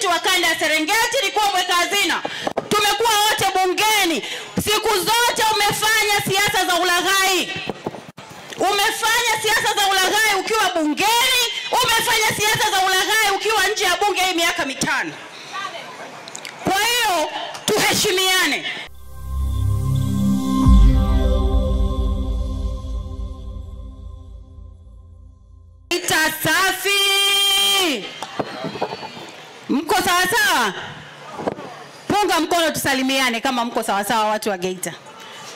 mwenyekiti wa kanda ya Serengeti, nilikuwa mweka hazina. Tumekuwa wote bungeni. Siku zote umefanya siasa za ulaghai. Umefanya siasa za ulaghai ukiwa bungeni, umefanya siasa za ulaghai ukiwa nje ya bunge hii miaka 5. Kwa hiyo tuheshimiane. Safi. Mko sawa sawa? Punga mkono tusalimiane kama mko sawa sawa watu wa Geita.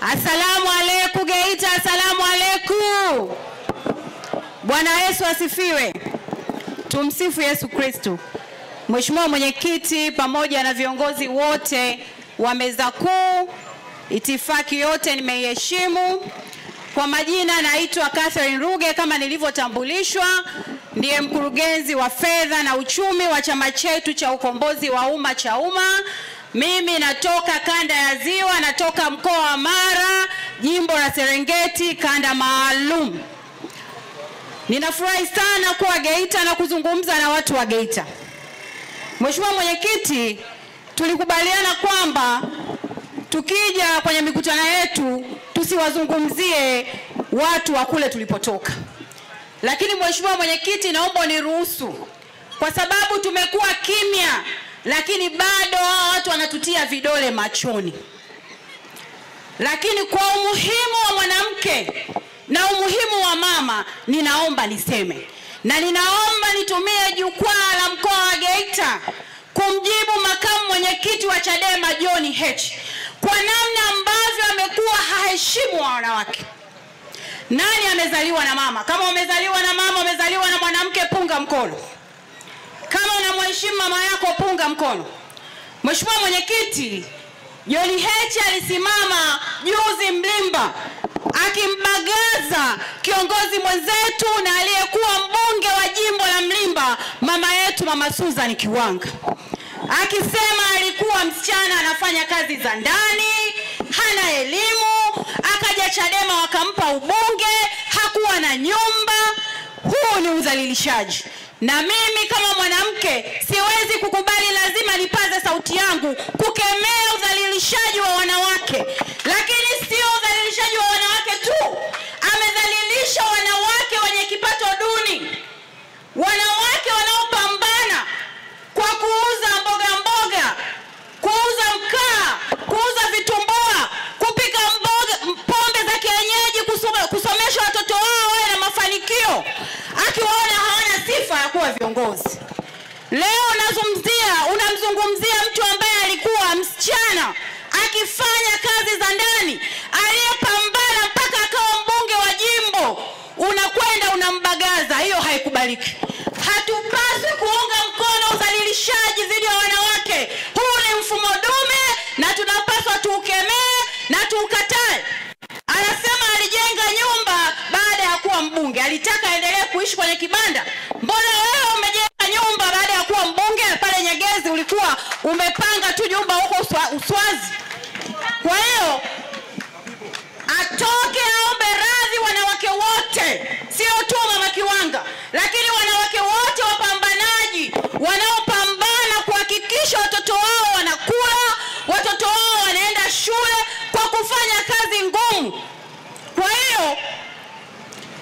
Asalamu alaykum Geita, asalamu alaykum. Bwana Yesu asifiwe. Tumsifu Yesu Kristo. Mheshimiwa mwenyekiti pamoja na viongozi wote wa meza kuu, itifaki yote nimeiheshimu. Kwa majina naitwa Catherine Ruge kama nilivyotambulishwa, ndiye mkurugenzi wa fedha na uchumi wa chama chetu cha ukombozi wa umma CHAUMMA. Mimi natoka kanda ya Ziwa, natoka mkoa wa Mara, jimbo la Serengeti, kanda maalum. Ninafurahi sana kuwa Geita na kuzungumza na watu wa Geita. Mheshimiwa mwenyekiti, tulikubaliana kwamba tukija kwenye mikutano yetu tusiwazungumzie watu wa kule tulipotoka. Lakini Mheshimiwa mwenyekiti, naomba niruhusu, kwa sababu tumekuwa kimya lakini bado watu wanatutia vidole machoni. Lakini kwa umuhimu wa mwanamke na umuhimu wa mama, ninaomba niseme na ninaomba nitumie jukwaa la mkoa wa Geita kumjibu makamu mwenyekiti wa Chadema John Heche kwa namna ambavyo amekuwa haheshimu wanawake. Nani amezaliwa na mama? Kama umezaliwa na mama, umezaliwa na mwanamke, punga mkono. Kama unamheshimu mama yako, punga mkono. Mheshimiwa mwenyekiti, John Heche alisimama juzi Mlimba akimbagaza kiongozi mwenzetu na aliyekuwa mbunge wa jimbo la Mlimba, mama yetu Mama Susan Kiwanga, akisema alikuwa msichana anafanya kazi za ndani, hana elimu, akaja Chadema wakampa ubunge, hakuwa na nyumba. Huu ni udhalilishaji. Na mimi kama mwanamke siwezi kukubali, lazima nipaze sauti yangu kukemea udhalilishaji wa wanawake. Lakini sio udhalilishaji wa wanawake tu, amedhalilisha wanawake wenye kipato duni, wanawake wanaopambana kwa kuuza mboga, kuuza mkaa, kuuza vitumbua, kupika pombe za kienyeji, kusomesha watoto wao wawe na mafanikio, akiwaona hawana sifa ya kuwa viongozi. Leo unamzungumzia mtu ambaye alikuwa msichana akifanya kazi za ndani, aliyepambana mpaka akawa mbunge wa jimbo, unakwenda unambagaza. Hiyo haikubaliki. Hatupaswi kuunga mkono udhalilishaji dhidi ya wanawake. Huu ni mfumo dume na tunapaswa tuukemee na tuukatae. Anasema alijenga nyumba baada ya kuwa mbunge, alitaka aendelee kuishi kwenye kibanda. Mbona wewe umejenga nyumba baada ya kuwa mbunge? Pale Nyegezi ulikuwa umepanga tu nyumba huko Uswazi. Kwa hiyo atoke aombe radhi wanawake wote, sio tu Mama Kiwanga, lakini wanawake wote wapambanaji wanaopambana kuhakikisha watoto wao wanakula, watoto wao wanaenda shule kwa kufanya kazi ngumu. Kwa hiyo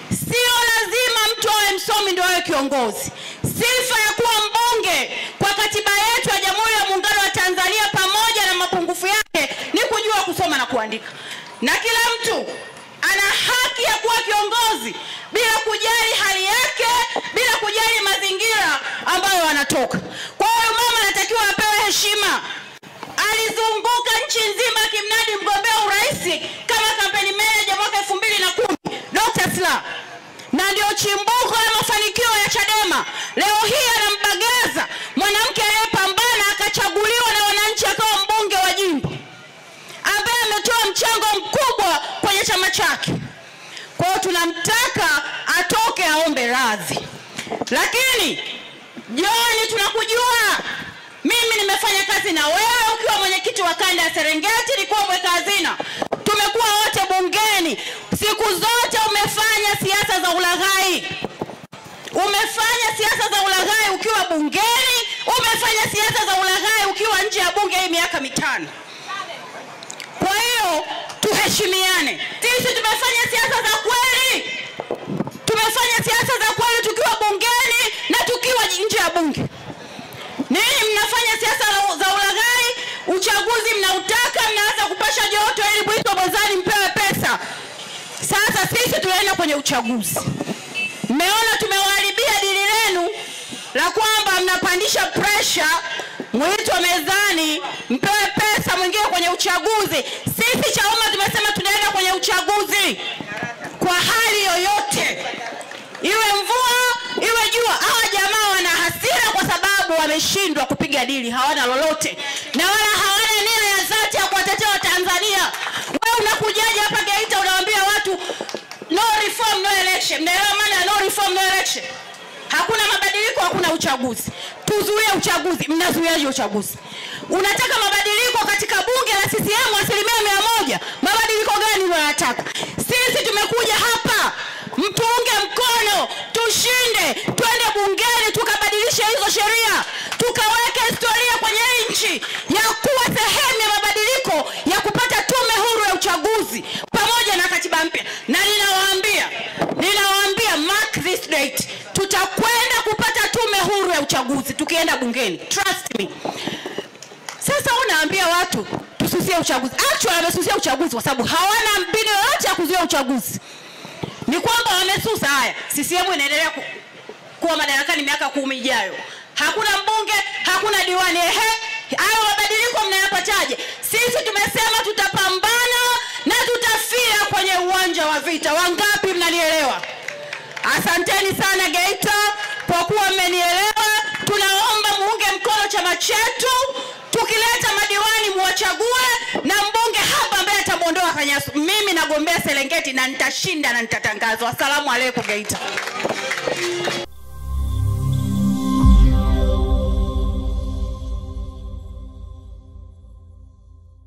sio lazima mtu awe msomi ndio awe kiongozi. Sifa ya kuwa mbunge kwa katiba yetu ya Jamhuri ya Muungano wa Tanzania pamoja na mapungufu yake ni kujua kusoma na kuandika. Na kila mtu ana haki ya kuwa kiongozi bila kujali hali yake, bila kujali mazingira ambayo anatoka. Kwa hiyo mama anatakiwa apewe heshima. Alizunguka nchi nzima akimnadi mgombea urais kama kampeni manager mwaka 2010, Dr. Slaa. Na ndio chimbuko la mafanikio ya Chadema. Leo hii anambagaza mwanamke aliyepambana akachaguliwa na wananchi akawa mbunge wa jimbo, ambaye ametoa mchango mkubwa kwenye chama chake. Kwa hiyo tunamtaka atoke aombe radhi. Lakini John, tunakujua. Mimi nimefanya kazi na wewe ukiwa mwenyekiti wa kanda ya Serengeti, nilikuwa mweka hazina. Tumekuwa wote bungeni. Siku zote umefanya siasa za ulaghai. Umefanya siasa za ulaghai ukiwa bungeni, Umefanya siasa za ulaghai ukiwa nje ya bunge hii miaka 5. Kwa hiyo tuheshimiane. Sisi tumefanya siasa za kweli. Tumefanya siasa za kweli tukiwa bungeni na tukiwa nje ya bunge. Ninyi mnafanya siasa za ulaghai, uchaguzi mnautaka, mnaanza kupasha joto ili Bwito Bozani mpewe pesa. Sasa sisi tunaenda kwenye uchaguzi. Mmeona tumewaharibia dili lenu la kwamba mnapandisha pressure, mwitwe mezani, mpewe pesa mwingine kwenye uchaguzi. Sisi Chauma tumesema tunaenda kwenye uchaguzi kwa hali yoyote. Iwe mvua, iwe jua. Hawa jamaa wana hasira kwa sababu wameshindwa kupiga dili, hawana lolote. Na wala hawana nia ya dhati ya kuwatetea Watanzania. Wewe unakujaje hapa Geita unawaambia watu no reform no election. Mnaelewa maana ya no reform no election? Hakuna mabadiliko, hakuna uchaguzi. Tuzuie uchaguzi. Mnazuiaje uchaguzi? Unataka mabadiliko katika bunge la CCM 100%. Mabadiliko gani unataka? Sisi tumekuja hapa mtuunge mkono, tushinde, twende bungeni tukabadilisha hizo sheria, tukaweke historia kwenye nchi ya kuwa sehemu ya mabadiliko ya kupata tume huru ya uchaguzi pamoja na katiba mpya. Na ninawaambia mark this date, tutakwenda kupata tume huru ya uchaguzi tukienda bungeni. Trust me. Sasa unaambia watu tususie uchaguzi. Actually wamesusia uchaguzi kwa sababu hawana mbinu yoyote ya kuzuia uchaguzi. Ni kwamba wamesusa. Haya, CCM inaendelea kuwa madarakani miaka 10 ijayo. Hakuna mbunge, hakuna diwani. Hayo mabadiliko mnayapataje? Sisi tumesema tutapambana na tutafia kwenye uwanja wa vita. Wangapi mnanielewa? Asanteni sana Geita kwa kuwa mmenielewa. Tunaomba muunge mkono chama chetu. Tukileta madiwani muwachague na mbunge hapa ambaye atamuondoa Kanyasu. Mimi nagombea Serengeti na nitashinda na nitatangazwa. Asalamu alaykum Geita.